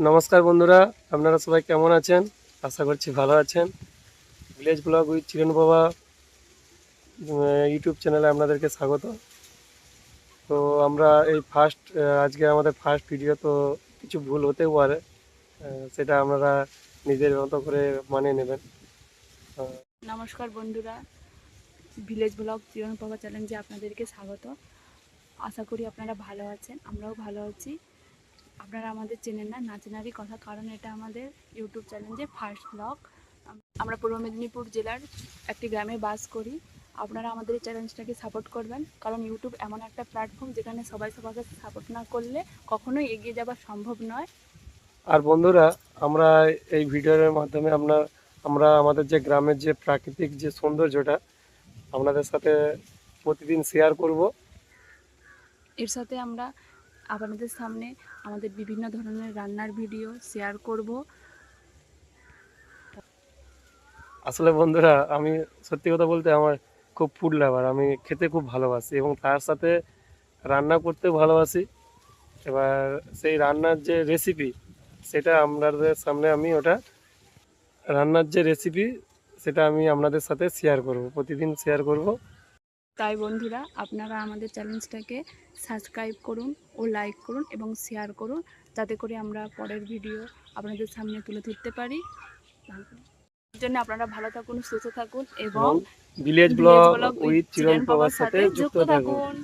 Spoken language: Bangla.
নমস্কার বন্ধুরা, আপনারা সবাই কেমন আছেন? আশা করছি ভালো আছেন। ভিলেজ ব্লগ উইথ চিরন বাবা ইউটিউব চ্যানেলে আপনাদেরকে স্বাগত। তো আমরা এই আজকে আমাদের ফার্স্ট ভিডিও, তো কিছু ভুল হতেও পারে, সেটা আপনারা নিজের মতো করে মানিয়ে নেবেন। নমস্কার বন্ধুরা, ভিলেজ ব্লগ জীবন পাওয়া চ্যালেঞ্জে আপনাদেরকে স্বাগত। আশা করি আপনারা ভালো আছেন, আমরাও ভালো আছি। আপনারা আমাদের চেনেন না, না চেনারই কথা, কারণ এটা আমাদের ইউটিউব চ্যালেঞ্জে ফার্স্ট ব্লগ। আমরা পূর্ব মেদিনীপুর জেলার একটি গ্রামে বাস করি। আপনারা আমাদের এই চ্যালেঞ্জটাকে সাপোর্ট করবেন, কারণ ইউটিউব এমন একটা প্ল্যাটফর্ম যেখানে সবাই সবাইকে সাপোর্ট না করলে কখনোই এগিয়ে যাওয়া সম্ভব নয়। আর বন্ধুরা, আমরা এই ভিডিওর মাধ্যমে আমরা আমাদের যে গ্রামের যে প্রাকৃতিক যে সৌন্দর্যটা আপনাদের সাথে প্রতিদিন শেয়ার করব। এর সাথে আমরা আপনাদের সামনে আমাদের বিভিন্ন ধরনের রান্নার ভিডিও শেয়ার করব। আসলে বন্ধুরা, আমি সত্যি কথা বলতে আমার খুব ফুড লাভার, আমি খেতে খুব ভালোবাসি এবং তার সাথে রান্না করতেও ভালোবাসি। এবার সেই রান্নার যে রেসিপি, সেটা আপনাদের সামনে রান্নার যে রেসিপি সেটা আমি আপনাদের সাথে শেয়ার করব, প্রতিদিন শেয়ার করব। তাই বন্ধুরা, আপনারা আমাদের চ্যানেলটাকে সাবস্ক্রাইব করুন ও লাইক করুন এবং শেয়ার করুন, যাতে করে আমরা পরের ভিডিও আপনাদের সামনে তুলে ধরতে পারি। এর জন্য আপনারা ভালো থাকুন, সুস্থ থাকুন এবং village village blog blog with with চিরন চিরেন প্রভার বাবার সাথে সাথে যুক্ত যুক্ত থাকুন। থাকুন।